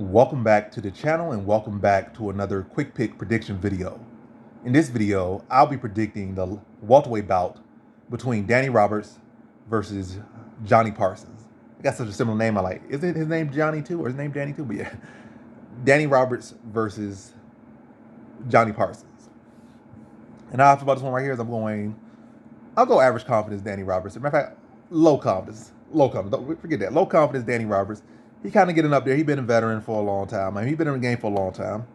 Welcome back to the channel and welcome back to another quick pick prediction video. In this video, I'll be predicting the welterweight bout between Danny Roberts versus Jonny Parsons. I got such a similar name I like. Is it his name Johnny too or his name Danny too? But yeah, Danny Roberts versus Jonny Parsons. And how I feel about this one right here is I'll go average confidence Danny Roberts. As a matter of fact, low confidence. Don't forget that. Low confidence Danny Roberts. He kind of getting up there. He's been a veteran for a long time. I mean, he's been in the game for a long time.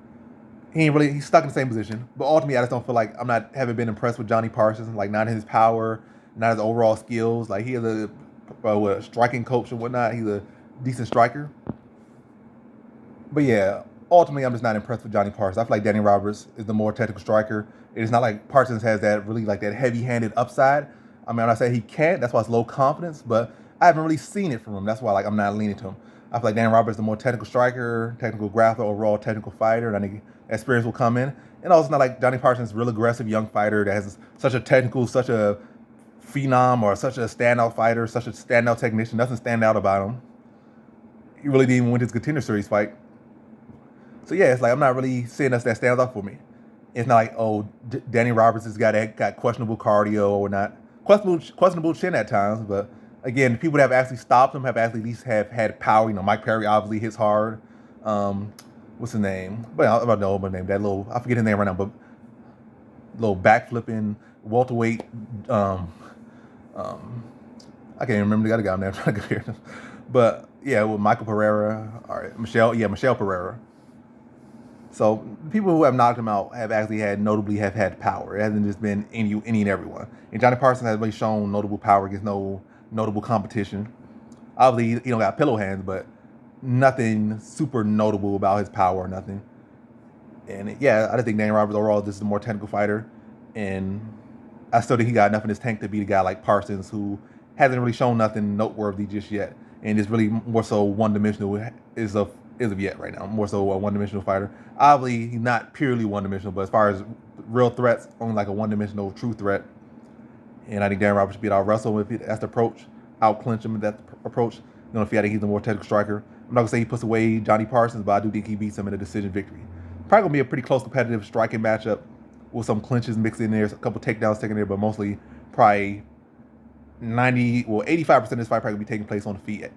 He's stuck in the same position. But ultimately, I just don't feel like haven't been impressed with Jonny Parsons. Like, not his power, not his overall skills. Like, he is a striking coach and whatnot. He's a decent striker. But yeah, ultimately, I'm just not impressed with Jonny Parsons. I feel like Danny Roberts is the more technical striker. It's not like Parsons has that really like that heavy-handed upside. I mean, when I say he can't, that's why it's low confidence. But I haven't really seen it from him. That's why I'm not leaning to him. I feel like Danny Roberts is the more technical striker, technical grappler, overall technical fighter, and I think experience will come in. And also, it's not like Jonny Parsons is a real aggressive young fighter that has such a phenom, or such a standout fighter, such a standout technician. Nothing stand out about him. He really didn't even win his Contender Series fight. So yeah, it's like I'm not really seeing us that stands out for me. It's not like, oh, Danny Roberts has got questionable cardio or not. Questionable chin at times, but again, the people that have actually stopped him have actually at least have had power. You know, Mike Perry obviously hits hard. What's his name? But I don't know his name. That little, I forget his name right now, but little backflipping welterweight. I can't even remember the other guy I'm there trying to compare him. But yeah, with Michael Pereira, all right, Michelle Pereira. So people who have knocked him out have actually have had power. It hasn't just been any and everyone. And Jonny Parsons has really shown notable power against no notable competition. Obviously, he don't got pillow hands, but nothing super notable about his power or nothing. And yeah, I just think Danny Roberts overall just is a more technical fighter. And I still think he got enough in his tank to beat a guy like Parsons, who hasn't really shown nothing noteworthy just yet. And is really more so one-dimensional as of yet right now. More so a one-dimensional fighter. Obviously, he's not purely one-dimensional, but as far as real threats, only like a one-dimensional true threat. And I think Danny Roberts should be able to wrestle with that's the approach, out-clinch him with that approach. You know, if I think he's the more technical striker. I'm not going to say he puts away Jonny Parsons, but I do think he beats him in a decision victory. Probably going to be a pretty close competitive striking matchup with some clinches mixed in there, a couple takedowns taken there, but mostly probably 85% of this fight probably going to be taking place on the feet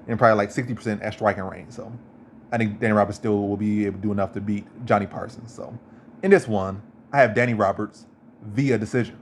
and probably like 60% at striking range. So I think Danny Roberts still will be able to do enough to beat Jonny Parsons. So in this one, I have Danny Roberts via decision.